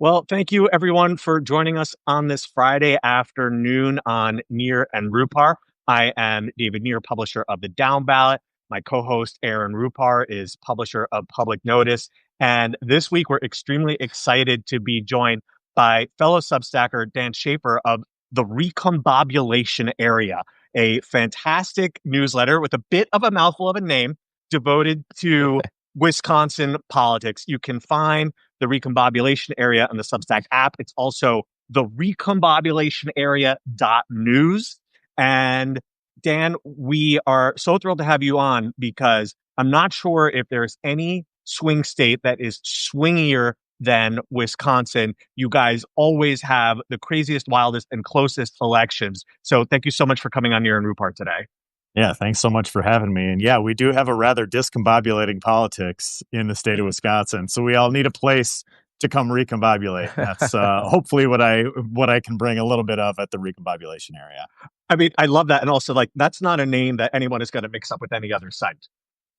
Well, thank you everyone for joining us on this Friday afternoon on Near and Rupar. I am David Near, publisher of The Down Ballot. My co-host Aaron Rupar is publisher of Public Notice. And this week we're extremely excited to be joined by fellow Substacker Dan Shafer of the Recombobulation Area, a fantastic newsletter with a bit of a mouthful of a name devoted to Wisconsin politics. You can find the Recombobulation Area on the Substack app. It's also the Recombobulation Area.news. And Dan, we are so thrilled to have you on because I'm not sure if there's any swing state that is swingier than Wisconsin. You guys always have the craziest, wildest, and closest elections. So thank you so much for coming on Near and Rupart today. Yeah, thanks so much for having me. And yeah, we do have a rather discombobulating politics in the state of Wisconsin. So we all need a place to come recombobulate. That's hopefully what I can bring a little bit of at the Recombobulation Area. I mean, I love that. And also, that's not a name that anyone is going to mix up with any other site.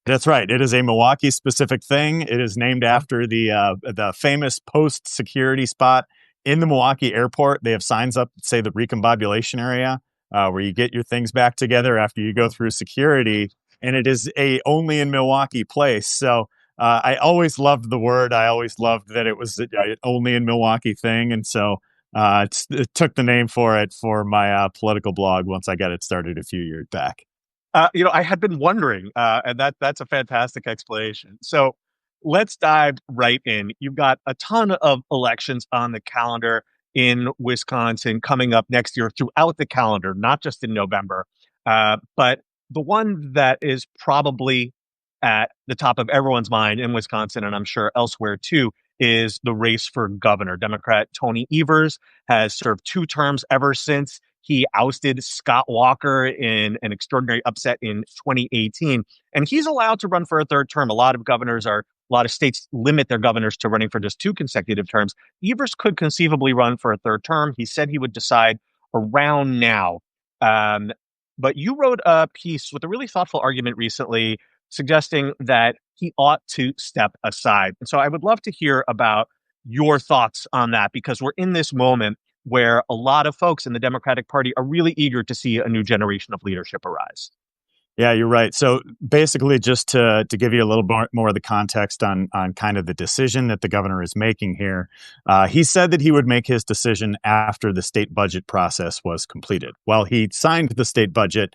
That's right. It is a Milwaukee specific thing. It is named after the famous post security spot in the Milwaukee airport. They have signs up that say the Recombobulation Area, where you get your things back together after you go through security. And it is a only in Milwaukee place. So I always loved the word. I always loved that it was only in Milwaukee thing. And so it took the name for it for my political blog once I got it started a few years back. I had been wondering, and that's a fantastic explanation. So let's dive right in. You've got a ton of elections on the calendar in Wisconsin coming up next year throughout the calendar, not just in November. But the one that is probably at the top of everyone's mind in Wisconsin, and I'm sure elsewhere too, is the race for governor. Democrat Tony Evers has served 2 terms ever since he ousted Scott Walker in an extraordinary upset in 2018. And he's allowed to run for a 3rd term. A lot of states limit their governors to running for just 2 consecutive terms. Evers could conceivably run for a 3rd term. He said he would decide around now. But you wrote a piece with a really thoughtful argument recently suggesting that he ought to step aside. And so I would love to hear about your thoughts on that, because we're in this moment where a lot of folks in the Democratic Party are really eager to see a new generation of leadership arise. Yeah, you're right. So basically, just to give you a little more of the context on kind of the decision that the governor is making here, he said that he would make his decision after the state budget process was completed. Well, he signed the state budget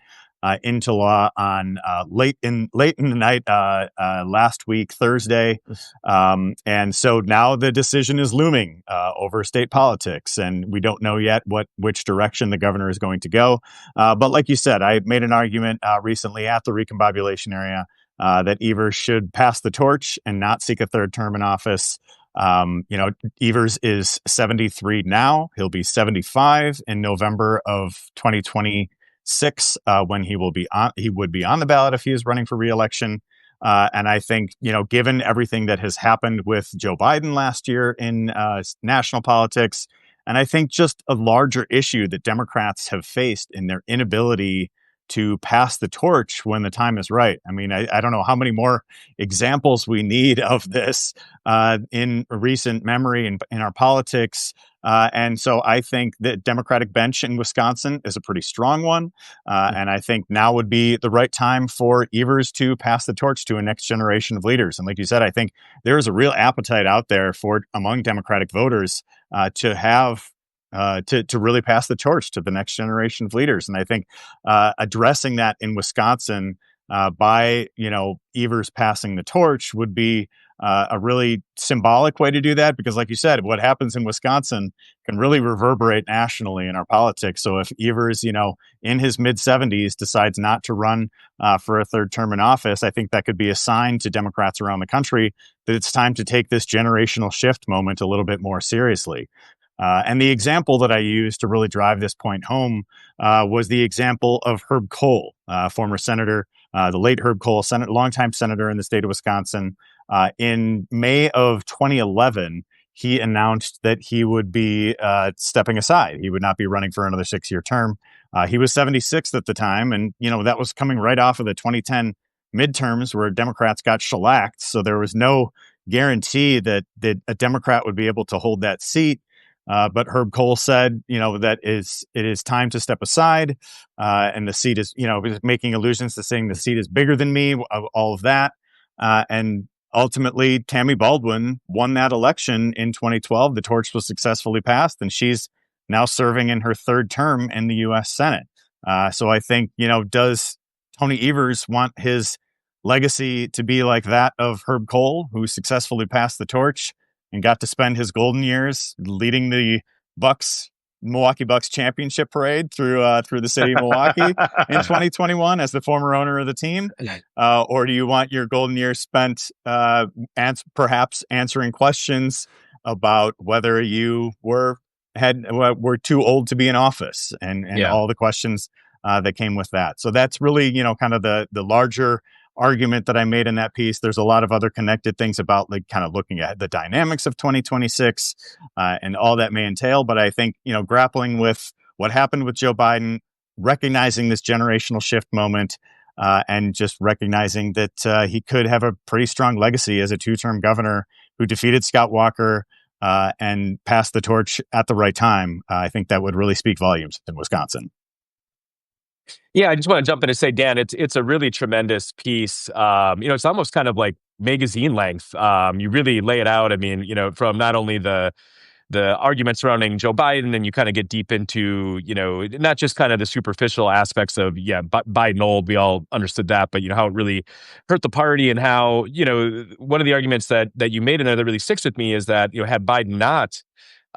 into law on late in the night last week, Thursday, and so now the decision is looming over state politics, and we don't know yet which direction the governor is going to go. But like you said, I made an argument recently at the Recombobulation Area that Evers should pass the torch and not seek a 3rd term in office. Evers is 73 now. He'll be 75 in November of 2026 when he would be on the ballot if he is running for re-election. And I think, given everything that has happened with Joe Biden last year in national politics, and I think just a larger issue that Democrats have faced in their inability to pass the torch when the time is right. I mean, I don't know how many more examples we need of this in recent memory in our politics. And so I think the Democratic bench in Wisconsin is a pretty strong one. And I think now would be the right time for Evers to pass the torch to a next generation of leaders. And like you said, I think there is a real appetite out there among Democratic voters to really pass the torch to the next generation of leaders. And I think addressing that in Wisconsin by Evers passing the torch would be a really symbolic way to do that, because like you said, what happens in Wisconsin can really reverberate nationally in our politics. So if Evers, in his mid-70s decides not to run for a 3rd term in office, I think that could be a sign to Democrats around the country that it's time to take this generational shift moment a little bit more seriously. And the example that I used to really drive this point home was the example of Herb Kohl, former senator, the late Herb Kohl, longtime senator in the state of Wisconsin. In May of 2011, he announced that he would be stepping aside. He would not be running for another 6-year term. He was 76 at the time, and that was coming right off of the 2010 midterms where Democrats got shellacked. So there was no guarantee that a Democrat would be able to hold that seat. But Herb Kohl said, that it is time to step aside, and the seat is, making allusions to saying the seat is bigger than me, all of that, and ultimately Tammy Baldwin won that election in 2012. The torch was successfully passed, and she's now serving in her third term in the U.S. Senate. So I think, does Tony Evers want his legacy to be like that of Herb Kohl, who successfully passed the torch and got to spend his golden years leading the Bucks Milwaukee Bucks championship parade through the city of Milwaukee in 2021 as the former owner of the team, or do you want your golden years spent perhaps answering questions about whether you were too old to be in office and Yeah. all the questions that came with that? So that's really, kind of the larger argument that I made in that piece. There's a lot of other connected things about like kind of looking at the dynamics of 2026 and all that may entail. But I think, grappling with what happened with Joe Biden, recognizing this generational shift moment, and just recognizing that he could have a pretty strong legacy as a two-term governor who defeated Scott Walker and passed the torch at the right time. I think that would really speak volumes in Wisconsin. Yeah, I just want to jump in and say, Dan, it's a really tremendous piece. It's almost kind of like magazine length. You really lay it out. I mean, from not only the arguments surrounding Joe Biden, and you kind of get deep into, not just kind of the superficial aspects of, Biden old, we all understood that, but, how it really hurt the party, and how, one of the arguments that you made in there that really sticks with me is that, had Biden not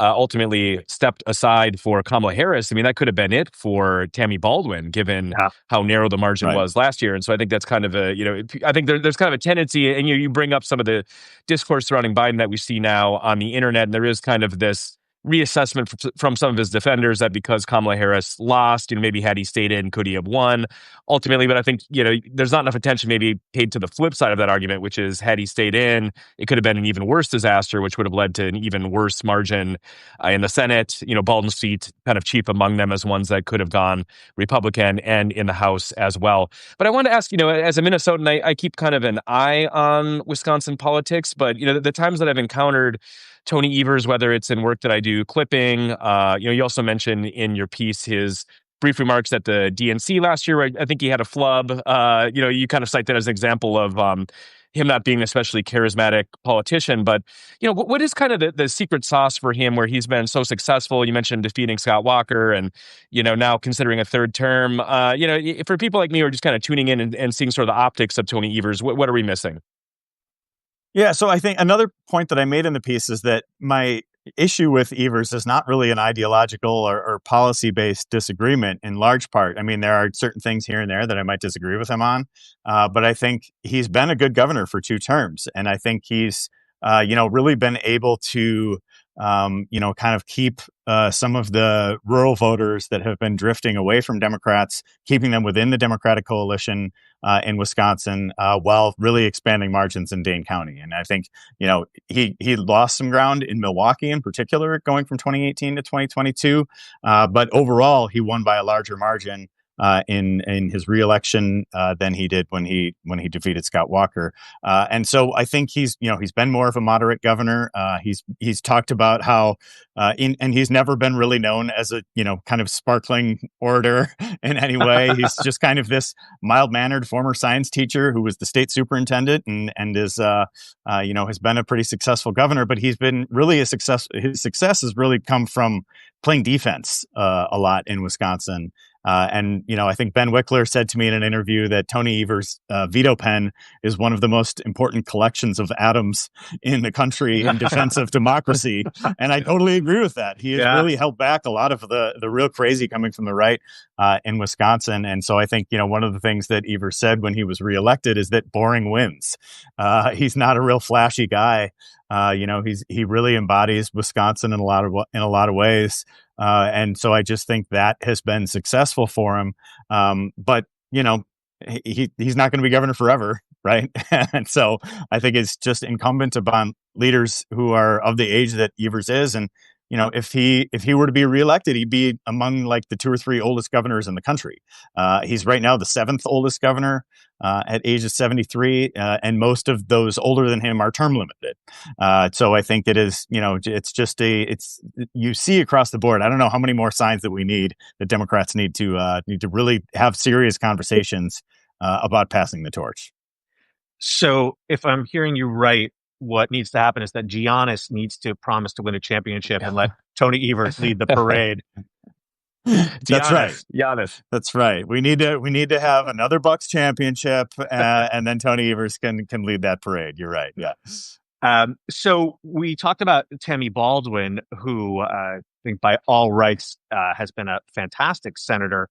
ultimately stepped aside for Kamala Harris, I mean, that could have been it for Tammy Baldwin, given Yeah. how narrow the margin Right. was last year. And so I think that's kind of I think there's kind of a tendency, and you bring up some of the discourse surrounding Biden that we see now on the internet, and there is kind of this reassessment from some of his defenders that because Kamala Harris lost, maybe had he stayed in, could he have won ultimately? But I think, there's not enough attention maybe paid to the flip side of that argument, which is had he stayed in, it could have been an even worse disaster, which would have led to an even worse margin in the Senate. Baldwin's seat kind of chief among them as ones that could have gone Republican, and in the House as well. But I wanted to ask, as a Minnesotan, I keep kind of an eye on Wisconsin politics, but, the times that I've encountered Tony Evers, whether it's in work that I do clipping, you also mentioned in your piece his brief remarks at the DNC last year. I think he had a flub. You kind of cite that as an example of him not being an especially charismatic politician. But, what is kind of the secret sauce for him where he's been so successful? You mentioned defeating Scott Walker and, now considering a third term. For people like me who are just kind of tuning in and seeing sort of the optics of Tony Evers, what are we missing? Yeah, so I think another point that I made in the piece is that my issue with Evers is not really an ideological or policy-based disagreement in large part. I mean, there are certain things here and there that I might disagree with him on, but I think he's been a good governor for two terms, and I think he's, really been able to, kind of keep some of the rural voters that have been drifting away from Democrats, keeping them within the Democratic coalition in Wisconsin, while really expanding margins in Dane County. And I think, he lost some ground in Milwaukee in particular, going from 2018 to 2022. But overall, he won by a larger margin in his reelection than he did when he defeated Scott Walker. And so I think he's been more of a moderate governor. He's talked about how and he's never been really known as a kind of sparkling orator in any way. He's just kind of this mild-mannered former science teacher who was the state superintendent and is has been a pretty successful governor. But he's been really a success. His success has really come from playing defense a lot in Wisconsin. And I think Ben Wickler said to me in an interview that Tony Evers' veto pen is one of the most important collections of atoms in the country in defense of democracy. And I totally agree with that. He has really held back a lot of the real crazy coming from the right in Wisconsin. And so I think, one of the things that Evers said when he was reelected is that boring wins. He's not a real flashy guy. He really embodies Wisconsin in a lot of ways. And so I just think that has been successful for him. But he's not going to be governor forever, right? And so I think it's just incumbent upon leaders who are of the age that Evers is, and if he were to be reelected, he'd be among like the 2 or 3 oldest governors in the country. He's right now the 7th oldest governor at age of 73, and most of those older than him are term limited. So I think it is, it's you see across the board. I don't know how many more signs that we need that Democrats need to really have serious conversations about passing the torch. So if I'm hearing you right, what needs to happen is that Giannis needs to promise to win a championship and let Tony Evers lead the parade. That's right. Giannis. That's right. We need to have another Bucks championship, and then Tony Evers can lead that parade. You're right. Yeah. So we talked about Tammy Baldwin, who I think by all rights has been a fantastic senator.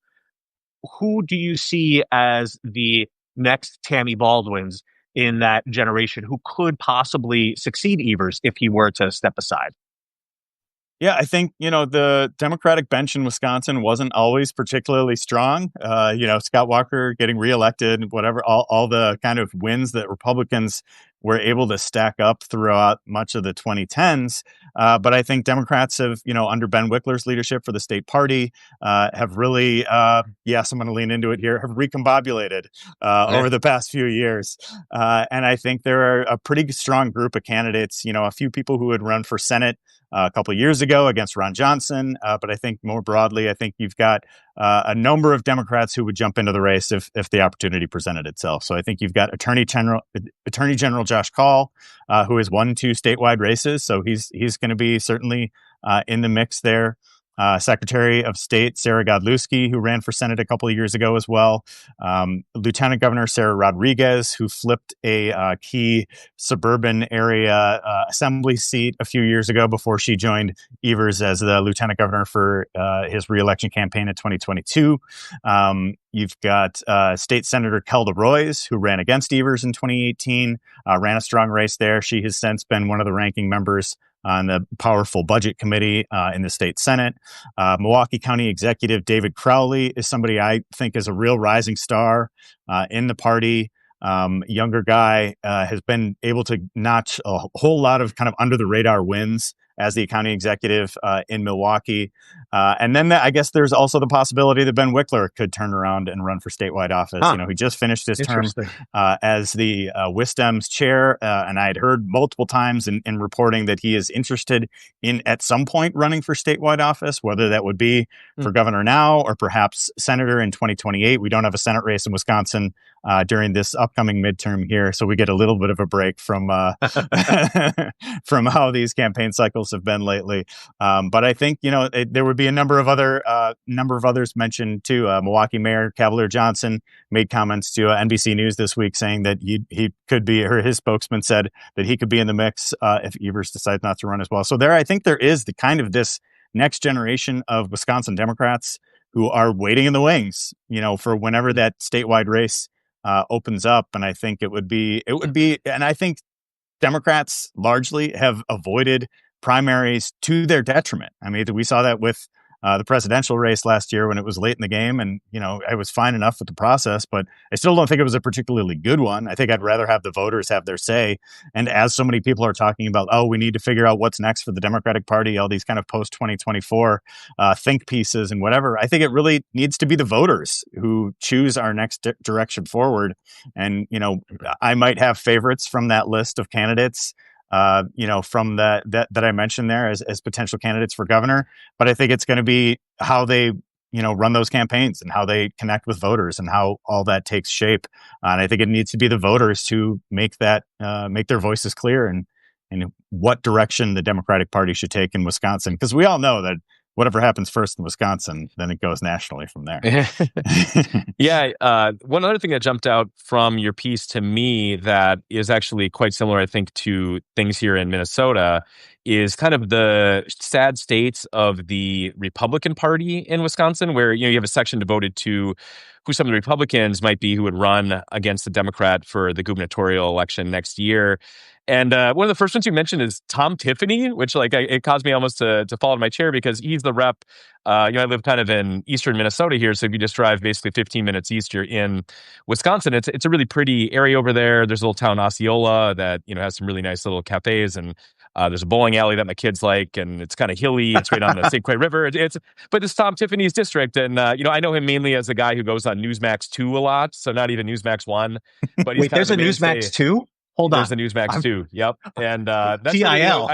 Who do you see as the next Tammy Baldwins in that generation who could possibly succeed Evers if he were to step aside? Yeah, I think, the Democratic bench in Wisconsin wasn't always particularly strong. Scott Walker getting reelected, whatever, all the kind of wins that Republicans were able to stack up throughout much of the 2010s. But I think Democrats have, under Ben Wickler's leadership for the state party, have really, yes, I'm going to lean into it here, have recombobulated over the past few years. And I think there are a pretty strong group of candidates, a few people who would run for Senate a couple of years ago against Ron Johnson. But I think more broadly, I think you've got a number of Democrats who would jump into the race if the opportunity presented itself. So I think you've got Attorney General Josh Kaul, who has won 2 statewide races. So he's going to be certainly in the mix there. Secretary of State Sarah Godlewski, who ran for Senate a couple of years ago as well. Lieutenant Governor Sarah Rodriguez, who flipped a key suburban area assembly seat a few years ago before she joined Evers as the lieutenant governor for his reelection campaign in 2022. You've got State Senator Kelda Roys, who ran against Evers in 2018, ran a strong race there. She has since been one of the ranking members on the powerful budget committee in the state Senate. Milwaukee County Executive David Crowley is somebody I think is a real rising star in the party. Younger guy, has been able to notch a whole lot of kind of under the radar wins as the county executive in Milwaukee. And then I guess there's also the possibility that Ben Wickler could turn around and run for statewide office. He just finished his term as the WISDEM's chair. And I had heard multiple times in reporting that he is interested in at some point running for statewide office, whether that would be for governor now or perhaps senator in 2028. We don't have a Senate race in Wisconsin during this upcoming midterm here. So we get a little bit of a break from from how these campaign cycles have been lately. But I think, there would be a number of others mentioned too. Milwaukee Mayor Cavalier Johnson made comments to NBC News this week saying that he could be, or his spokesman said that he could be in the mix if Evers decides not to run as well. So I think there is the kind of this next generation of Wisconsin Democrats who are waiting in the wings, for whenever that statewide race opens up. And I think it would be, and I think Democrats largely have avoided primaries to their detriment. I mean, we saw that with the presidential race last year when it was late in the game, and I was fine enough with the process, but I still don't think it was a particularly good one. I think I'd rather have the voters have their say. And as so many people are talking about, we need to figure out what's next for the Democratic Party, all these kind of post 2024 think pieces and whatever. I think it really needs to be the voters who choose our next direction forward. And I might have favorites from that list of candidates. From that I mentioned there as potential candidates for governor. But I think it's going to be how they, run those campaigns and how they connect with voters and how all that takes shape. And I think it needs to be the voters who make their voices clear and what direction the Democratic Party should take in Wisconsin. Because we all know that whatever happens first in Wisconsin, then it goes nationally from there. Yeah. One other thing that jumped out from your piece to me that is actually quite similar, I think, to things here in Minnesota is kind of the sad states of the Republican Party in Wisconsin, where, you have a section devoted to who some of the Republicans might be who would run against the Democrat for the gubernatorial election next year. And one of the first ones you mentioned is Tom Tiffany, which it caused me almost to fall out of my chair because he's the rep. I live kind of in eastern Minnesota here, so if you just drive basically 15 minutes east, you're in Wisconsin. It's a really pretty area over there. There's a little town Osceola that has some really nice little cafes and There's a bowling alley that my kids like, and it's kind of hilly. It's right on the St. Croix River. But it's Tom Tiffany's district, and I know him mainly as the guy who goes on Newsmax 2 a lot, so not even Newsmax 1, but he's Wait, kind of there's the a Newsmax mainstay. 2? Hold There's on. the Newsmax I'm 2. Yep, and that's really TIL.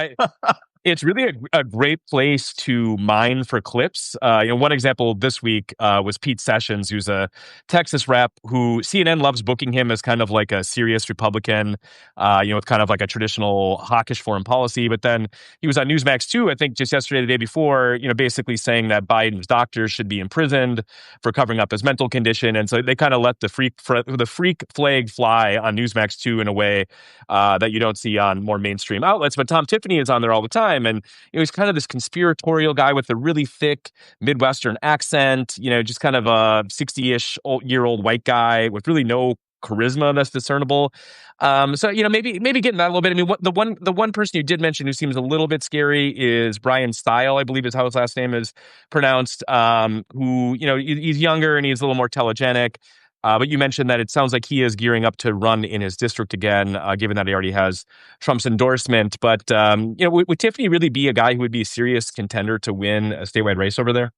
it's really a great place to mine for clips. One example this week was Pete Sessions, who's a Texas rep who CNN loves booking him as kind of like a serious Republican, with kind of like a traditional hawkish foreign policy. But then he was on Newsmax 2, I think just yesterday, the day before, basically saying that Biden's doctors should be imprisoned for covering up his mental condition. And so they kind of let the freak flag fly on Newsmax 2 in a way that you don't see on more mainstream outlets. But Tom Tiffany is on there all the time. And he's kind of this conspiratorial guy with a really thick Midwestern accent, just kind of a 60-ish year old white guy with really no charisma that's discernible. So maybe getting that a little bit. I mean, the one person you did mention who seems a little bit scary is Brian Style, I believe is how his last name is pronounced. Who he's younger and he's a little more telegenic. But you mentioned that it sounds like he is gearing up to run in his district again, given that he already has Trump's endorsement. But would Tiffany really be a guy who would be a serious contender to win a statewide race over there?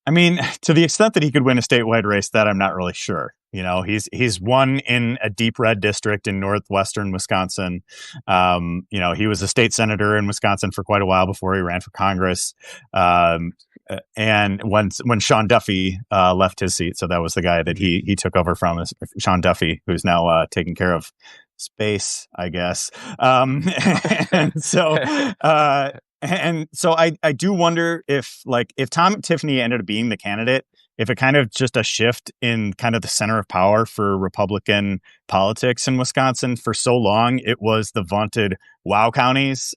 I mean, to the extent that he could win a statewide race, that I'm not really sure. He's won in a deep red district in northwestern Wisconsin. He was a state senator in Wisconsin for quite a while before he ran for Congress. And when Sean Duffy left his seat, so that was the guy that he took over from, is Sean Duffy, who's now taking care of space, I guess. And so I do wonder if Tom Tiffany ended up being the candidate, if it kind of just a shift in kind of the center of power for Republican politics in Wisconsin. For so long, it was the vaunted WOW counties,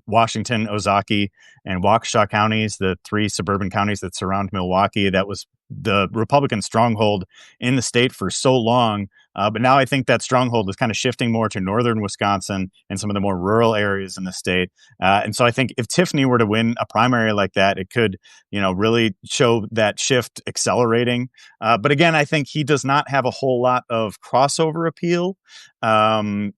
Washington, Ozaukee, and Waukesha counties, the 3 suburban counties that surround Milwaukee. That was the Republican stronghold in the state for so long. But now I think that stronghold is kind of shifting more to northern Wisconsin and some of the more rural areas in the state. And so I think if Tiffany were to win a primary like that, it could, really show that shift accelerating. But again, I think he does not have a whole lot of crossover appeal. I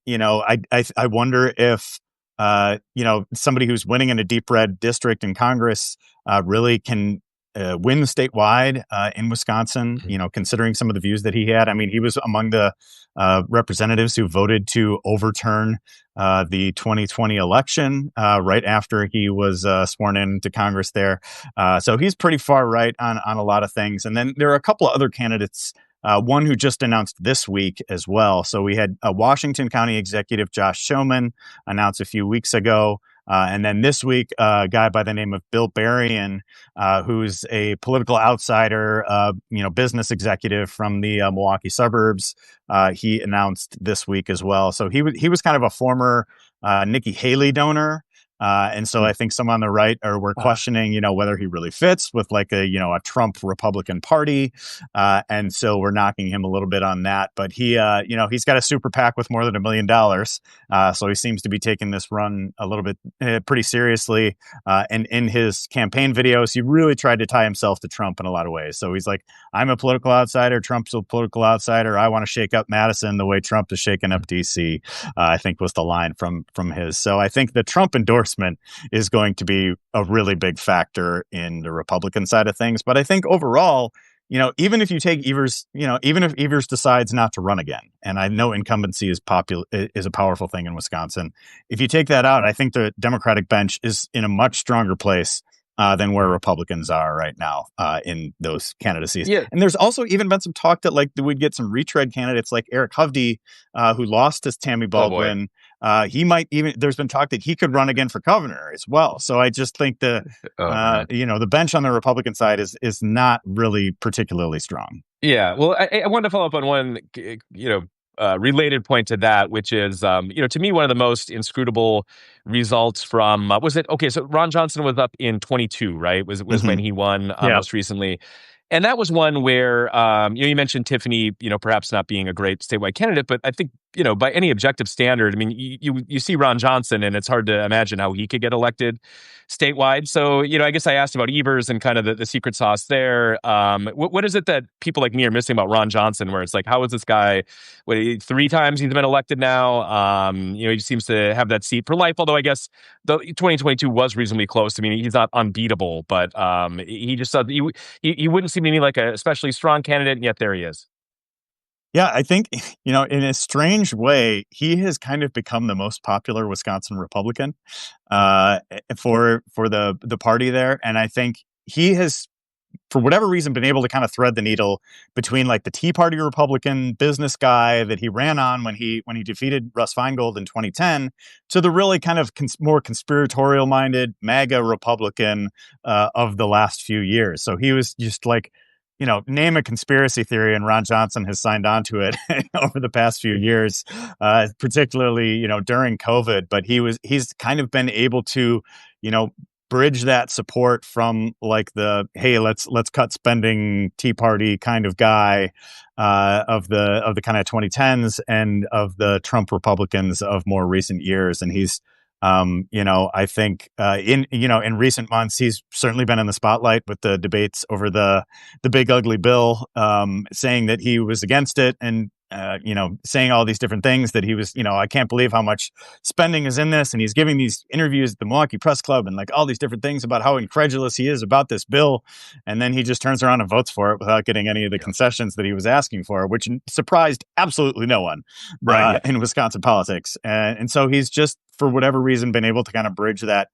wonder if, somebody who's winning in a deep red district in Congress really can win statewide in Wisconsin, considering some of the views that he had. I mean, he was among the representatives who voted to overturn the 2020 election right after he was sworn into Congress there. So he's pretty far right on a lot of things. And then there are a couple of other candidates, one who just announced this week as well. So we had Washington County Executive Josh Schoeman announce a few weeks ago. And then this week, a guy by the name of Bill Berrien, who's a political outsider, business executive from the Milwaukee suburbs, he announced this week as well. So he was kind of a former Nikki Haley donor. And so I think some on the right were questioning, whether he really fits with like a Trump Republican Party. And so we're knocking him a little bit on that. But he, he's got a super PAC with more than $1 million. So he seems to be taking this run a little bit pretty seriously. And in his campaign videos, he really tried to tie himself to Trump in a lot of ways. So he's like, I'm a political outsider. Trump's a political outsider. I want to shake up Madison the way Trump is shaking up DC, I think was the line from his. So I think the Trump endorsement is going to be a really big factor in the Republican side of things. But I think overall, even if you take Evers, even if Evers decides not to run again, and I know incumbency is a powerful thing in Wisconsin. If you take that out, I think the Democratic bench is in a much stronger place than where Republicans are right now in those candidacies. Yeah. And there's also even been some talk that we'd get some retread candidates like Eric Hovde, who lost to Tammy Baldwin. He might even, there's been talk that he could run again for governor as well. So I just think the bench on the Republican side is not really particularly strong. Yeah. Well, I wanted to follow up on one, related point to that, which is, to me, one of the most inscrutable results from, was it, okay, so Ron Johnson was up in 22, right? Was when he won most recently. And that was one where, you mentioned Tiffany, perhaps not being a great statewide candidate, but I think by any objective standard, I mean, you see Ron Johnson, and it's hard to imagine how he could get elected statewide. So, I guess I asked about Evers and kind of the secret sauce there. What is it that people like me are missing about Ron Johnson, where it's like, how is this guy, 3 times he's been elected now? He seems to have that seat for life, although I guess the 2022 was reasonably close. I mean, he's not unbeatable, but he just he wouldn't seem to me like a especially strong candidate, and yet there he is. Yeah, I think, in a strange way, he has kind of become the most popular Wisconsin Republican for the party there. And I think he has, for whatever reason, been able to kind of thread the needle between like the Tea Party Republican business guy that he ran on when he defeated Russ Feingold in 2010 to the really kind of more conspiratorial minded MAGA Republican of the last few years. So he was just like, name a conspiracy theory, and Ron Johnson has signed on to it over the past few years, particularly, during COVID. But he's kind of been able to, bridge that support from like the, hey, let's cut spending Tea Party kind of guy of the kind of 2010s and of the Trump Republicans of more recent years. And he's I think in recent months, he's certainly been in the spotlight with the debates over the big ugly bill, saying that he was against it and, saying all these different things that he was, I can't believe how much spending is in this. And he's giving these interviews at the Milwaukee Press Club and like all these different things about how incredulous he is about this bill. And then he just turns around and votes for it without getting any of the concessions that he was asking for, which surprised absolutely no one in Wisconsin politics. And so he's just, for whatever reason, been able to kind of bridge that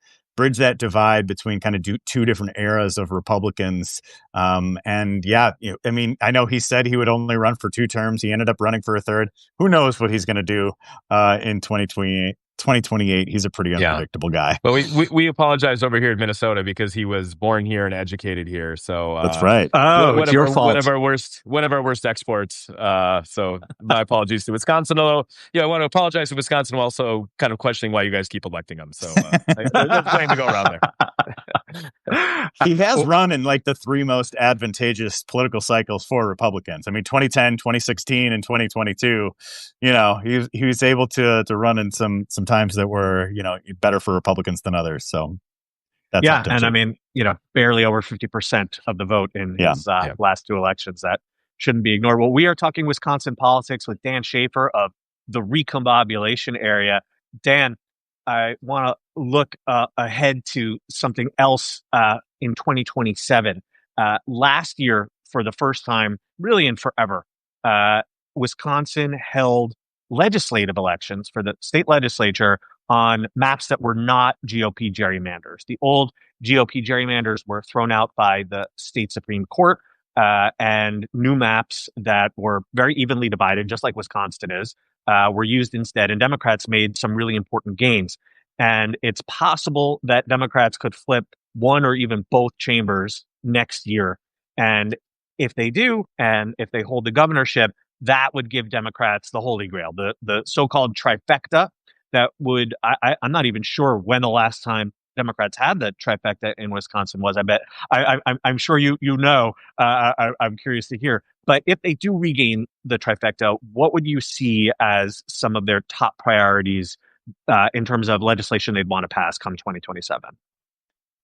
divide between kind of two different eras of Republicans. And yeah, I mean, I know he said he would only run for 2 terms. He ended up running for a third. Who knows what he's going to do in 2028. He's a pretty unpredictable guy. Well, we apologize over here in Minnesota because he was born here and educated here. So that's right. It's your fault. One of our worst exports. So my apologies to Wisconsin. Although, I want to apologize to Wisconsin while also kind of questioning why you guys keep electing him. So there's plenty to go around there. He has run in like the 3 most advantageous political cycles for Republicans. I mean, 2010, 2016, and 2022. He was able to run in some times that were, better for Republicans than others. So that's and I mean, barely over 50% of the vote in his last 2 elections. That shouldn't be ignored. Well, we are talking Wisconsin politics with Dan Shafer of the recombobulation area. Dan, I want to look ahead to something else in 2027. Last year, for the first time, really in forever, Wisconsin held legislative elections for the state legislature on maps that were not GOP gerrymanders. The old GOP gerrymanders were thrown out by the state Supreme Court, and new maps that were very evenly divided, just like Wisconsin is, were used instead. And Democrats made some really important gains. And it's possible that Democrats could flip one or even both chambers next year. And if they do, and if they hold the governorship, that would give Democrats the holy grail, the so-called trifecta that would, I'm not even sure when the last time Democrats had the trifecta in Wisconsin was. I bet, I'm sure I'm curious to hear. But if they do regain the trifecta, what would you see as some of their top priorities in terms of legislation they'd want to pass come 2027?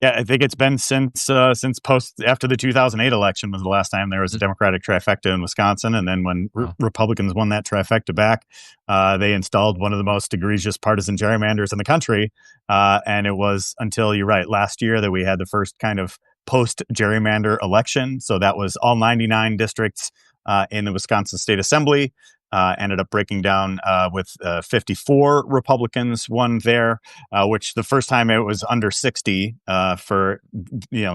Yeah, I think it's been since after the 2008 election was the last time there was a Democratic trifecta in Wisconsin. And then when Republicans won that trifecta back, they installed one of the most egregious partisan gerrymanders in the country. And it was until, you're right, last year that we had the first kind of post-gerrymander election. So that was all 99 districts in the Wisconsin State Assembly. Ended up breaking down with 54 Republicans won there, which the first time it was under 60 for,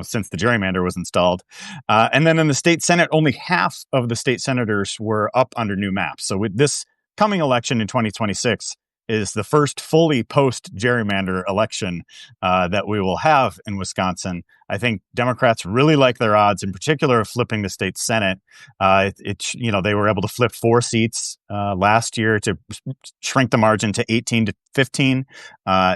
since the gerrymander was installed. And then in the state Senate, only half of the state senators were up under new maps. So with this coming election in 2026 is the first fully post-gerrymander election that we will have in Wisconsin. I think Democrats really like their odds, in particular of flipping the state Senate. They were able to flip 4 seats last year to shrink the margin to 18 to 15.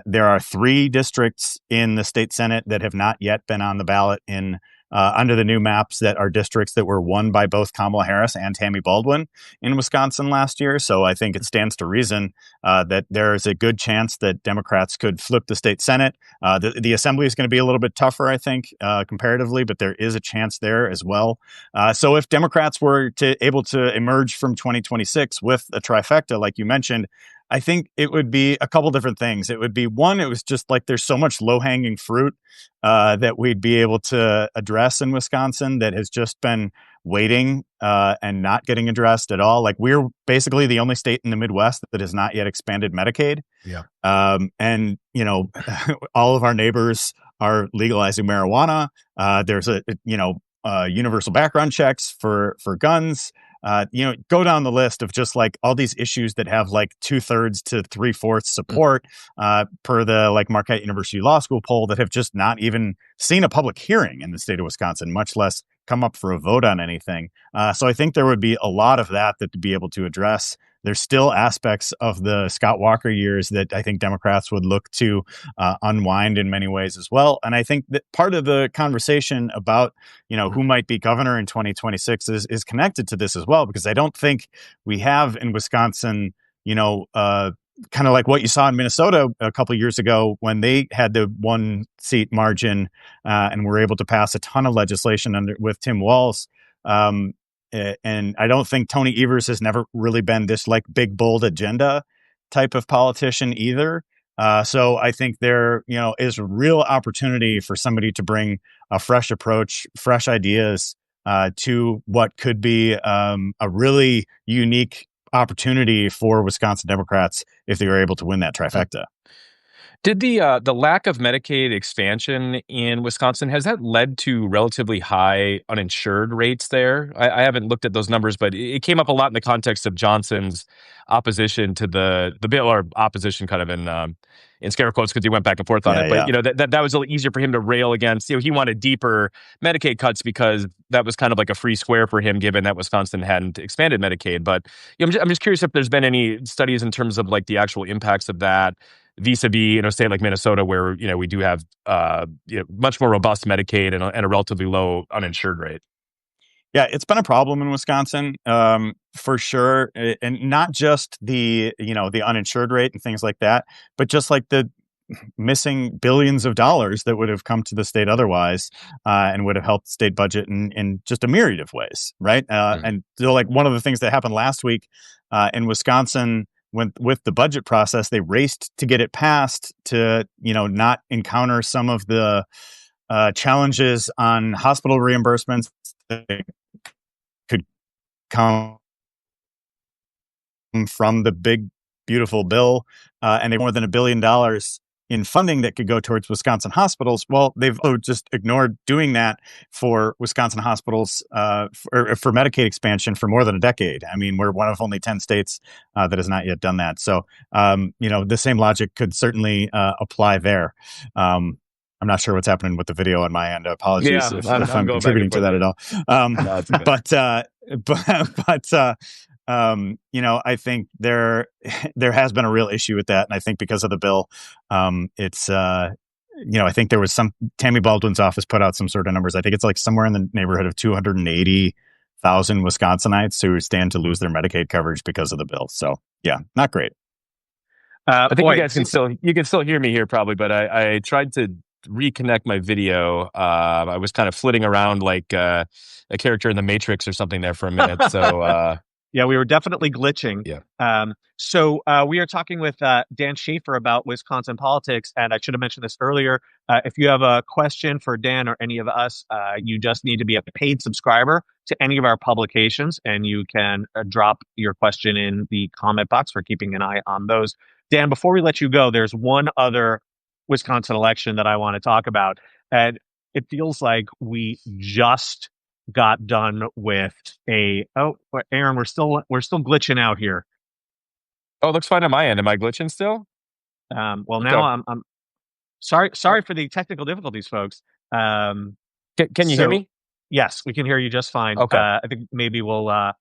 There are 3 districts in the state Senate that have not yet been on the ballot in under the new maps that are districts that were won by both Kamala Harris and Tammy Baldwin in Wisconsin last year. So I think it stands to reason that there is a good chance that Democrats could flip the state Senate. The assembly is going to be a little bit tougher, I think, comparatively, but there is a chance there as well. So if Democrats were able to emerge from 2026 with a trifecta, like you mentioned, I think it would be a couple different things. It would be one, it was just like there's so much low hanging fruit that we'd be able to address in Wisconsin that has just been waiting and not getting addressed at all. Like we're basically the only state in the Midwest that has not yet expanded Medicaid. Yeah. And, you know, all of our neighbors are legalizing marijuana. There's universal background checks for guns. Go down the list of just like all these issues that have like 2/3 to 3/4 support per the like Marquette University Law School poll that have just not even seen a public hearing in the state of Wisconsin, much less come up for a vote on anything. So I think there would be a lot of that to be able to address. There's still aspects of the Scott Walker years that I think Democrats would look to unwind in many ways as well. And I think that part of the conversation about, who might be governor in 2026 is connected to this as well, because I don't think we have in Wisconsin, kind of like what you saw in Minnesota a couple of years ago when they had the 1-seat margin and were able to pass a ton of legislation with Tim Walz. And I don't think Tony Evers has never really been this like big, bold agenda type of politician either. So I think there, is real opportunity for somebody to bring a fresh approach, fresh ideas to what could be a really unique opportunity for Wisconsin Democrats if they were able to win that trifecta. Did the lack of Medicaid expansion in Wisconsin, has that led to relatively high uninsured rates there? I haven't looked at those numbers, but it came up a lot in the context of Johnson's opposition to the bill, or opposition kind of in scare quotes because he went back and forth on it. But that was a little easier for him to rail against. He wanted deeper Medicaid cuts because that was kind of like a free square for him, given that Wisconsin hadn't expanded Medicaid. But I'm just curious if there's been any studies in terms of like the actual impacts of that vis-a-vis, a state like Minnesota, where, we do have, much more robust Medicaid and a relatively low uninsured rate. Yeah, it's been a problem in Wisconsin, for sure. And not just the uninsured rate and things like that, but just like the missing billions of dollars that would have come to the state otherwise and would have helped the state budget in just a myriad of ways, right? And so like one of the things that happened last week in Wisconsin, with the budget process, they raced to get it passed to, not encounter some of the challenges on hospital reimbursements that could come from the big, beautiful bill. And they more than $1 billion in funding that could go towards Wisconsin hospitals. Well, they've just ignored doing that for Wisconsin hospitals for Medicaid expansion for more than a decade. I mean, we're one of only 10 states that has not yet done that. So, the same logic could certainly apply there. I'm not sure what's happening with the video on my end. Apologies if I'm contributing to that at all. I think there has been a real issue with that, and I think because of the bill, it's I think there was Tammy Baldwin's office put out some sort of numbers. I think it's like somewhere in the neighborhood of 280,000 Wisconsinites who stand to lose their Medicaid coverage because of the bill. So yeah, not great. I think you guys can still hear me here probably, but I tried to reconnect my video. I was kind of flitting around like a character in the Matrix or something there for a minute. So yeah, we were definitely glitching. Yeah. So we are talking with Dan Shafer about Wisconsin politics, and I should have mentioned this earlier. If you have a question for Dan or any of us, you just need to be a paid subscriber to any of our publications, and you can drop your question in the comment box for keeping an eye on those. Dan, before we let you go, there's one other Wisconsin election that I want to talk about, and it feels like we just got done with Aaron, we're still glitching out here. Oh, it looks fine on my end. Am I glitching still? Now I'm sorry for the technical difficulties, folks. Can you hear me? Yes, we can hear you just fine. Okay. I think maybe we'll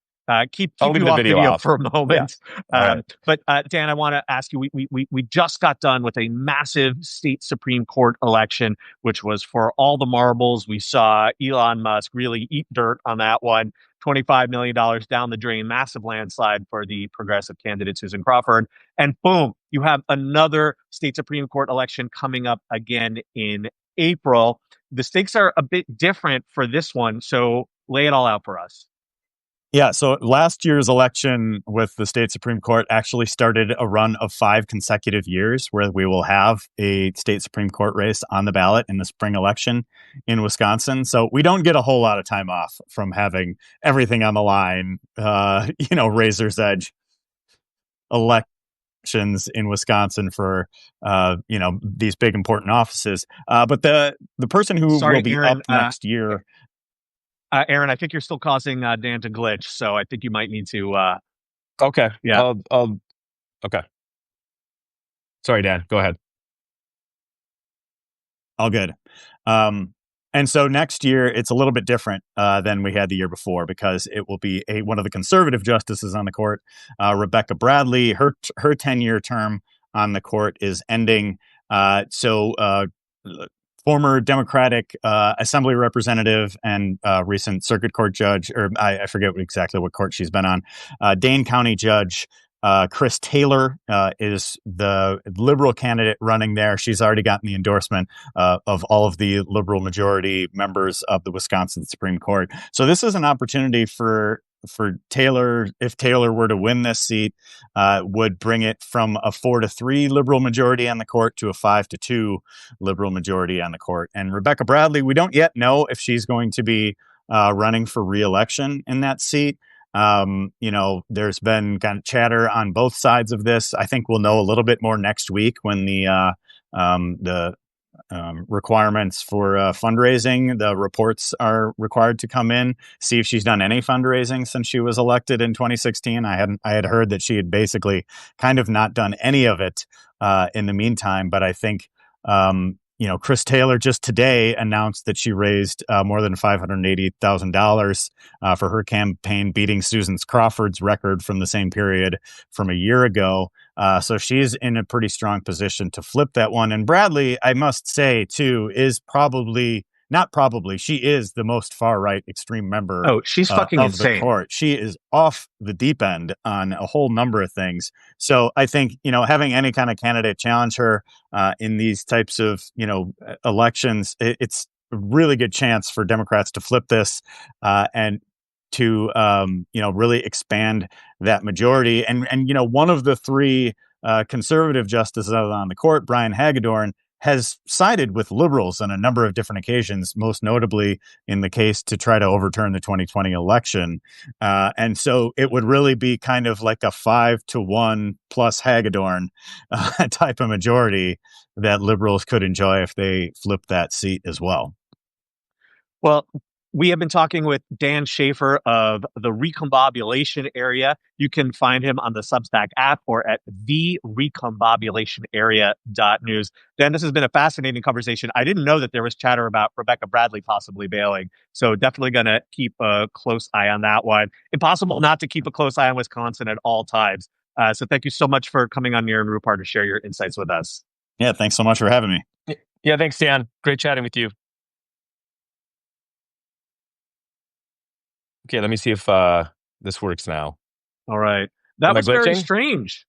Keep I'll leave you the off video video off. for a Yeah. moment. All right. But Dan, I want to ask you. We just got done with a massive state Supreme Court election, which was for all the marbles. We saw Elon Musk really eat dirt on that one. $25 million down the drain, massive landslide for the progressive candidate Susan Crawford. And boom, you have another state Supreme Court election coming up again in April. The stakes are a bit different for this one. So lay it all out for us. Yeah, so last year's election with the state Supreme Court actually started a run of 5 consecutive years where we will have a state Supreme Court race on the ballot in the spring election in Wisconsin. So we don't get a whole lot of time off from having everything on the line, razor's edge elections in Wisconsin for, these big important offices. But the person who will Sorry, be Aaron. up next year. Aaron, I think you're still causing Dan to glitch, so I think you might need to. Okay. Yeah. Okay. Sorry, Dan. Go ahead. All good. And so next year, it's a little bit different than we had the year before because it will be one of the conservative justices on the court, Rebecca Bradley. Her 10-year term on the court is ending. Former Democratic Assembly representative and recent circuit court judge, or I forget exactly what court she's been on, Dane County Judge Chris Taylor is the liberal candidate running there. She's already gotten the endorsement of all of the liberal majority members of the Wisconsin Supreme Court. So this is an opportunity for Taylor, if Taylor were to win this seat, would bring it from a 4-3 liberal majority on the court to a 5-2 liberal majority on the court. And Rebecca Bradley, we don't yet know if she's going to be running for re-election in that seat. There's been kind of chatter on both sides of this. I think we'll know a little bit more next week when the requirements for fundraising, the reports are required to come in, see if she's done any fundraising since she was elected in 2016. I had heard that she had basically kind of not done any of it in the meantime, but I think Chris Taylor just today announced that she raised more than $580,000 for her campaign, beating Susan Crawford's record from the same period from a year ago. So she's in a pretty strong position to flip that one. And Bradley, I must say, too, is she is the most far-right extreme member she's fucking of insane. the court. She is off the deep end on a whole number of things. So I think, having any kind of candidate challenge her in these types of, elections, it's a really good chance for Democrats to flip this and to, really expand that majority. And one of the 3 conservative justices on the court, Brian Hagedorn, has sided with liberals on a number of different occasions, most notably in the case to try to overturn the 2020 election. And so it would really be kind of like a 5-1 plus Hagedorn type of majority that liberals could enjoy if they flip that seat as well. Well, we have been talking with Dan Shafer of the Recombobulation Area. You can find him on the Substack app or at therecombobulationarea.news. Dan, this has been a fascinating conversation. I didn't know that there was chatter about Rebecca Bradley possibly bailing, so definitely going to keep a close eye on that one. Impossible not to keep a close eye on Wisconsin at all times. So thank you so much for coming on Near and Rupar to share your insights with us. Yeah, thanks so much for having me. Yeah, thanks, Dan. Great chatting with you. Okay, let me see if this works now. All right. That was very strange.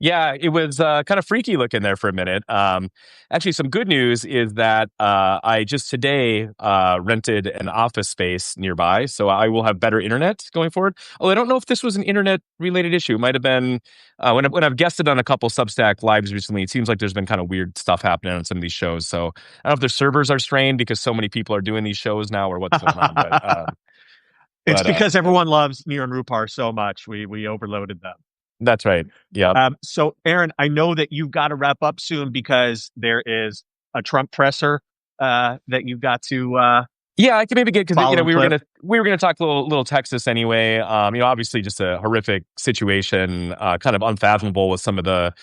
Yeah, it was kind of freaky looking there for a minute. Actually, some good news is that I just today rented an office space nearby, so I will have better internet going forward. Oh, I don't know if this was an internet-related issue. It might have been when I've guested on a couple Substack lives recently. It seems like there's been kind of weird stuff happening on some of these shows. So I don't know if their servers are strained because so many people are doing these shows now, or what's going on. It's because everyone loves Near and Rupar so much. We overloaded them. That's right. Yeah. So, Aaron, I know that you've got to wrap up soon because there is a Trump presser that you've got to. Yeah, I can maybe get because we were gonna talk a little Texas anyway. Obviously just a horrific situation, kind of unfathomable with some of the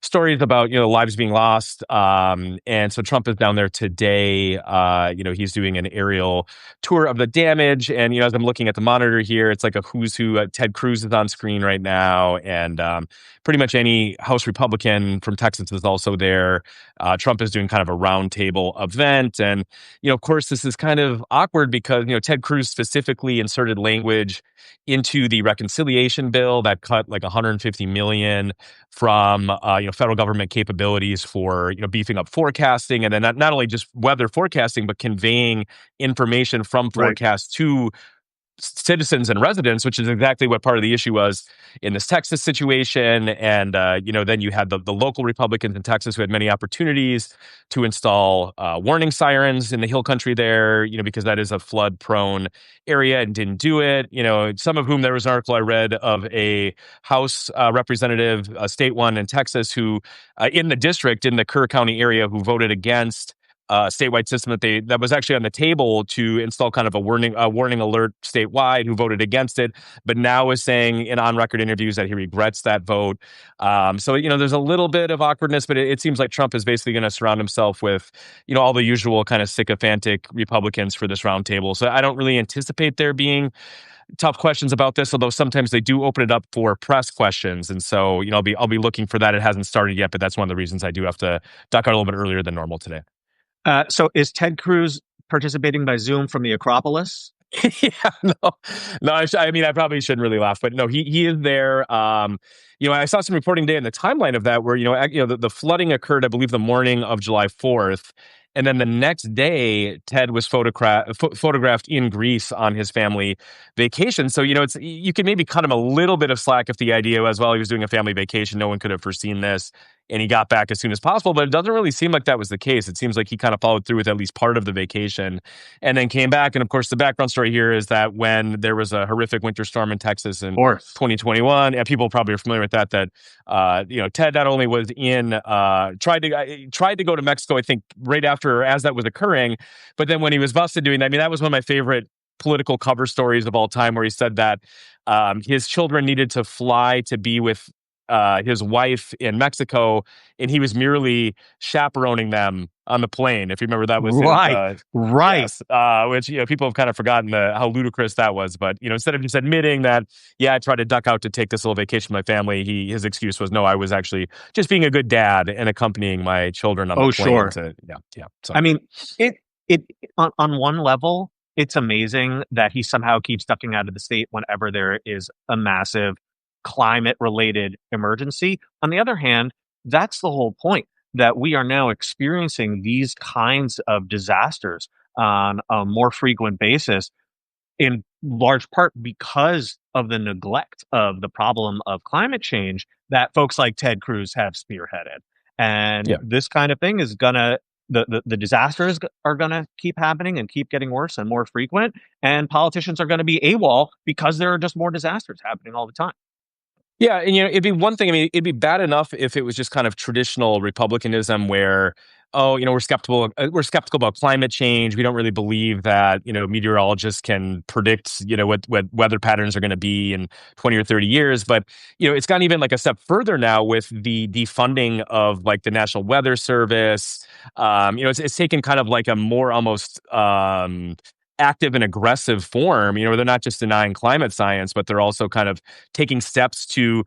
stories about lives being lost. And so Trump is down there today. He's doing an aerial tour of the damage. And as I'm looking at the monitor here, it's like a who's who. Ted Cruz is on screen right now, and pretty much any House Republican from Texas is also there. Trump is doing kind of a roundtable event, and of course, this is kind of awkward because Ted Cruz specifically inserted language into the reconciliation bill that cut like 150 million from federal government capabilities for beefing up forecasting, and then not only just weather forecasting but conveying information from Right. forecasts to citizens and residents, which is exactly what part of the issue was in this Texas situation. And then you had the local Republicans in Texas who had many opportunities to install warning sirens in the hill country there, because that is a flood prone area, and didn't do it. Some of whom, there was an article I read of a House representative, a state one in Texas, who in the district in the Kerr County area, who voted against statewide system that was actually on the table to install kind of a warning alert statewide, who voted against it, but now is saying in on record interviews that he regrets that vote. So there's a little bit of awkwardness, but it seems like Trump is basically going to surround himself with all the usual kind of sycophantic Republicans for this roundtable. So I don't really anticipate there being tough questions about this, although sometimes they do open it up for press questions, and so I'll be looking for that. It hasn't started yet, but that's one of the reasons I do have to duck out a little bit earlier than normal today. So is Ted Cruz participating by Zoom from the Acropolis? Yeah, no. I mean, I probably shouldn't really laugh, but no, he is there. I saw some reporting today in the timeline of that where the flooding occurred, I believe, the morning of July 4th. And then the next day, Ted was photographed in Greece on his family vacation. So, you can maybe cut him a little bit of slack if the idea was, well, he was doing a family vacation. No one could have foreseen this, and he got back as soon as possible. But it doesn't really seem like that was the case. It seems like he kind of followed through with at least part of the vacation and then came back. And of course, the background story here is that when there was a horrific winter storm in Texas in Of course. 2021, and people probably are familiar with that, Ted not only was tried to go to Mexico, I think, right after or as that was occurring, but then when he was busted doing that, I mean, that was one of my favorite political cover stories of all time, where he said that his children needed to fly to be with his wife in Mexico, and he was merely chaperoning them on the plane. If you remember, that was right. Yes, which people have kind of forgotten how ludicrous that was. But instead of just admitting that, yeah, I tried to duck out to take this little vacation with my family, his excuse was, no, I was actually just being a good dad and accompanying my children on the plane. Sure. Yeah. So I mean, it on one level, it's amazing that he somehow keeps ducking out of the state whenever there is a massive climate related emergency. On the other hand, that's the whole point, that we are now experiencing these kinds of disasters on a more frequent basis, in large part because of the neglect of the problem of climate change that folks like Ted Cruz have spearheaded. And yeah. this kind of thing is gonna the disasters are gonna keep happening and keep getting worse and more frequent. And politicians are gonna be AWOL because there are just more disasters happening all the time. Yeah, and it'd be one thing. I mean, it'd be bad enough if it was just kind of traditional republicanism, where, oh, we're skeptical about climate change. We don't really believe that meteorologists can predict what weather patterns are going to be in 20 or 30 years. But it's gone even like a step further now with the defunding of like the National Weather Service. It's taken kind of like a more almost active and aggressive form. They're not just denying climate science, but they're also kind of taking steps to,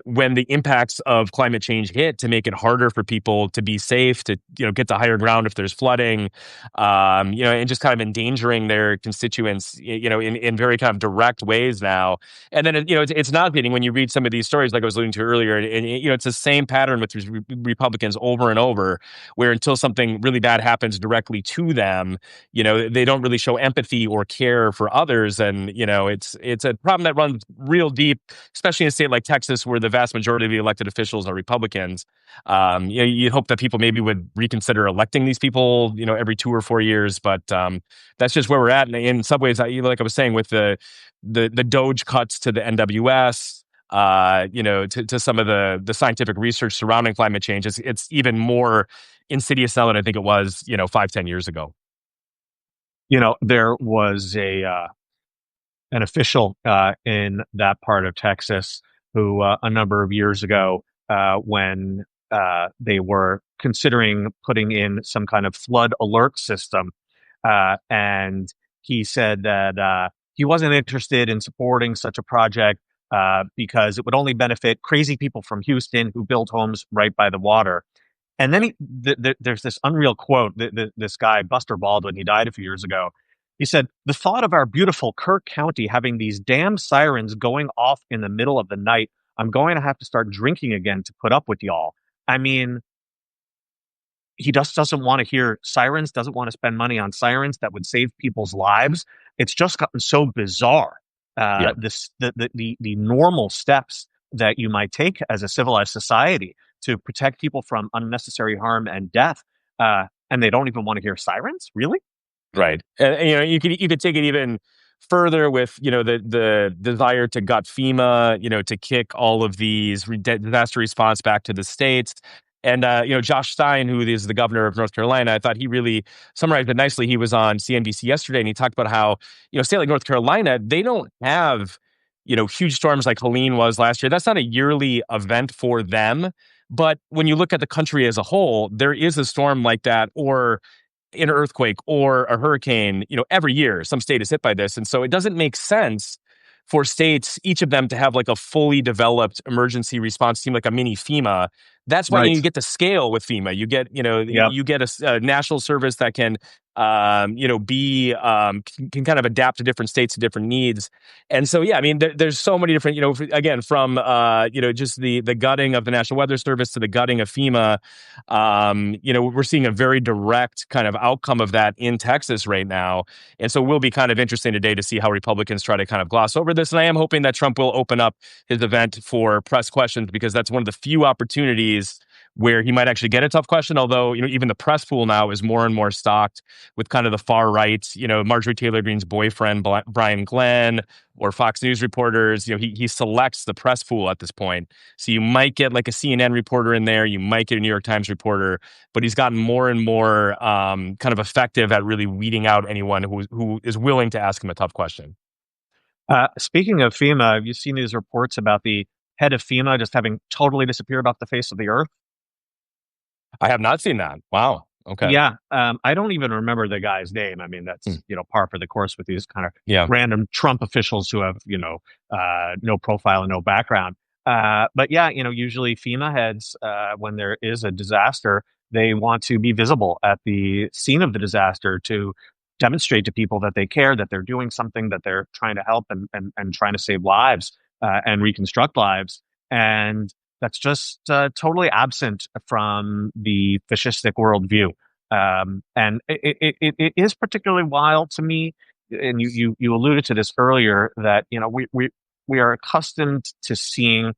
when the impacts of climate change hit, to make it harder for people to be safe, to get to higher ground if there's flooding, and just kind of endangering their constituents, in very kind of direct ways now. And then it's nauseating when you read some of these stories, like I was alluding to earlier, and it's the same pattern with Republicans over and over, where until something really bad happens directly to them, they don't really show empathy or care for others. And it's a problem that runs real deep, especially in a state like Texas, where the vast majority of the elected officials are Republicans. You'd hope that people maybe would reconsider electing these people every 2 or 4 years, but that's just where we're at. And in some ways, like I was saying, with the Doge cuts to the NWS, to some of the scientific research surrounding climate change, it's even more insidious now than I think it was 5-10 years ago. There was an official in that part of Texas who a number of years ago when they were considering putting in some kind of flood alert system. And he said that he wasn't interested in supporting such a project because it would only benefit crazy people from Houston who build homes right by the water. And then there's this unreal quote. This guy, Buster Baldwin, he died a few years ago. He said, "The thought of our beautiful Kirk County having these damn sirens going off in the middle of the night, I'm going to have to start drinking again to put up with y'all." I mean, he just doesn't want to hear sirens, doesn't want to spend money on sirens that would save people's lives. It's just gotten so bizarre. Yeah. The normal steps that you might take as a civilized society to protect people from unnecessary harm and death, and they don't even want to hear sirens. Really? Right. You could take it even further with, the desire to gut FEMA, to kick all of these disaster response back to the states. And Josh Stein, who is the governor of North Carolina, I thought he really summarized it nicely. He was on CNBC yesterday and he talked about how, a state like North Carolina, they don't have, huge storms like Helene was last year. That's not a yearly event for them. But when you look at the country as a whole, there is a storm like that, or an earthquake or a hurricane, every year some state is hit by this. And so it doesn't make sense for states, each of them, to have like a fully developed emergency response team, like a mini FEMA. That's why Right. you get the scale with FEMA. You get, Yep. you get a national service that can, can kind of adapt to different states and different needs. And so, yeah, I mean, there's so many different, again, from, just the gutting of the National Weather Service to the gutting of FEMA. We're seeing a very direct kind of outcome of that in Texas right now. And so it will be kind of interesting today to see how Republicans try to kind of gloss over this. And I am hoping that Trump will open up his event for press questions, because that's one of the few opportunities where he might actually get a tough question. Although, even the press pool now is more and more stocked with kind of the far right, Marjorie Taylor Greene's boyfriend, Brian Glenn, or Fox News reporters. He selects the press pool at this point. So you might get like a CNN reporter in there, you might get a New York Times reporter, but he's gotten more and more kind of effective at really weeding out anyone who is willing to ask him a tough question. Speaking of FEMA, have you seen these reports about the head of FEMA just having totally disappeared off the face of the earth? I have not seen that. Wow. Okay. Yeah, I don't even remember the guy's name. I mean, Hmm. that's par for the course with these kind of Yeah. random Trump officials who have no profile and no background. But yeah, usually FEMA heads, when there is a disaster, they want to be visible at the scene of the disaster to demonstrate to people that they care, that they're doing something, that they're trying to help and trying to save lives and reconstruct lives. And that's just totally absent from the fascistic worldview. And it is particularly wild to me, and you alluded to this earlier, that we are accustomed to seeing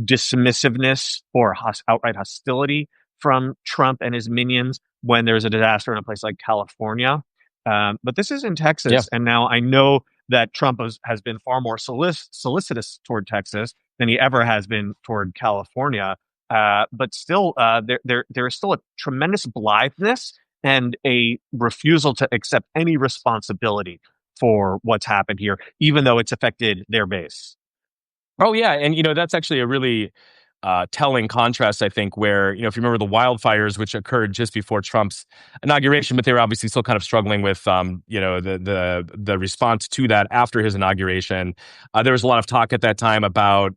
dismissiveness or outright hostility from Trump and his minions when there's a disaster in a place like California. But this is in Yeah. Texas, and now I know that Trump has been far more solicitous toward Texas than he ever has been toward California. But still, there is still a tremendous blitheness and a refusal to accept any responsibility for what's happened here, even though it's affected their base. Oh, yeah. And, that's actually a really telling contrast, I think, where, if you remember the wildfires, which occurred just before Trump's inauguration, but they were obviously still kind of struggling with, the response to that after his inauguration. There was a lot of talk at that time about,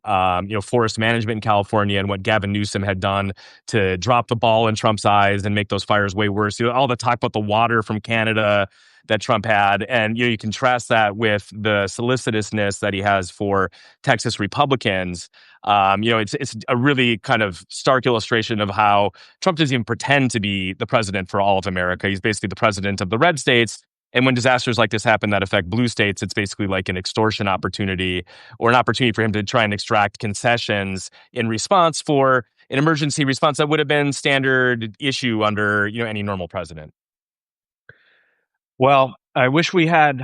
forest management in California and what Gavin Newsom had done to drop the ball in Trump's eyes and make those fires way worse. All the talk about the water from Canada that Trump had. And you contrast that with the solicitousness that he has for Texas Republicans. It's a really kind of stark illustration of how Trump doesn't even pretend to be the president for all of America. He's basically the president of the red states. And when disasters like this happen that affect blue states, it's basically like an extortion opportunity, or an opportunity for him to try and extract concessions in response for an emergency response that would have been standard issue under any normal president. Well, I wish we had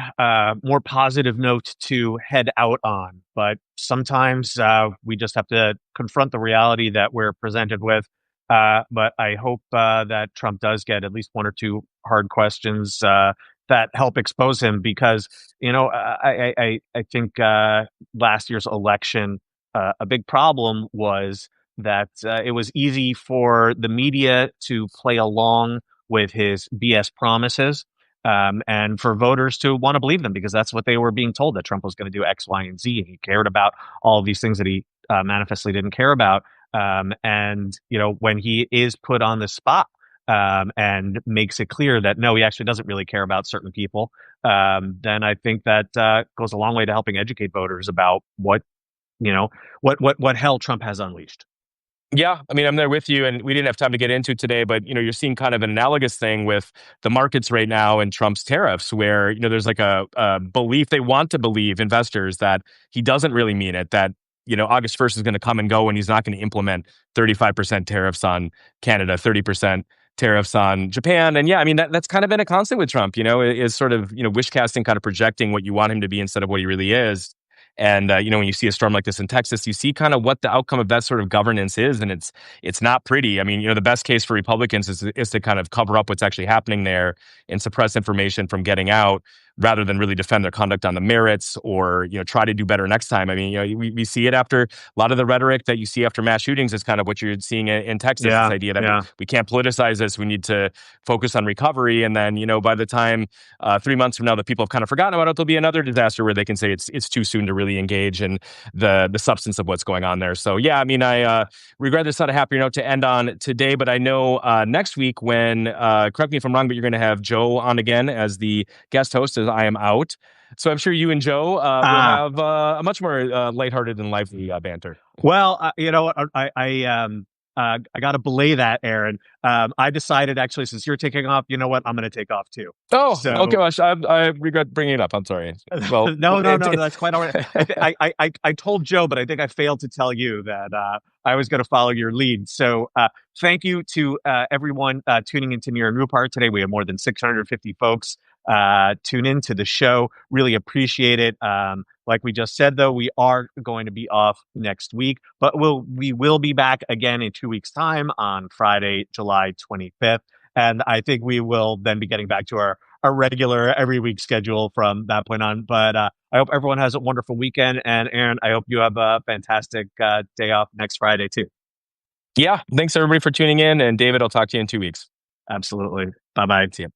more positive notes to head out on, but sometimes we just have to confront the reality that we're presented with. But I hope that Trump does get at least one or two hard questions that help expose him, because I think last year's election, a big problem was that it was easy for the media to play along with his BS promises, and for voters to want to believe them because that's what they were being told, that Trump was going to do X, Y, and Z, and he cared about all of these things that he manifestly didn't care about. And when he is put on the spot and makes it clear that no, he actually doesn't really care about certain people, then I think that goes a long way to helping educate voters about what hell Trump has unleashed. Yeah, I mean, I'm there with you, and we didn't have time to get into today, but you're seeing kind of an analogous thing with the markets right now and Trump's tariffs, where there's like a belief, they want to believe, investors, that he doesn't really mean it, that August 1st is going to come and go, and he's not going to implement 35% tariffs on Canada, 30% tariffs on Japan. And yeah, I mean, that's kind of been a constant with Trump. Is sort of wish casting, kind of projecting what you want him to be instead of what he really is. And when you see a storm like this in Texas, you see kind of what the outcome of that sort of governance is, and it's not pretty. I mean, the best case for Republicans is to kind of cover up what's actually happening there and suppress information from getting out, rather than really defend their conduct on the merits, or try to do better next time. I mean, we see it after a lot of the rhetoric that you see after mass shootings is kind of what you're seeing in Texas. Yeah, this idea that yeah. we can't politicize this, we need to focus on recovery, and then by the time 3 months from now, the people have kind of forgotten about it, there'll be another disaster where they can say it's too soon to really engage in the substance of what's going on there. So yeah, I mean, I regret this not a happier note to end on today, but I know next week, when correct me if I'm wrong, but you're going to have Joe on again as the guest host, as I am out. So I'm sure you and Joe will have a much more lighthearted and lively banter. Well, I got to belay that, Aaron. I decided, actually, since you're taking off, you know what? I'm going to take off too. Oh, So okay. Well, I regret bringing it up. I'm sorry. Well, no, that's quite all right. I told Joe, but I think I failed to tell you that I was going to follow your lead. So thank you to everyone tuning into Near and Rupert today. We have more than 650 folks tune in to the show. Really appreciate it. Like we just said, though, we are going to be off next week, but we will be back again in 2 weeks' time on Friday, July 25th. And I think we will then be getting back to our regular every week schedule from that point on. But I hope everyone has a wonderful weekend. And Aaron, I hope you have a fantastic day off next Friday, too. Yeah. Thanks, everybody, for tuning in. And David, I'll talk to you in 2 weeks. Absolutely. Bye-bye. See you.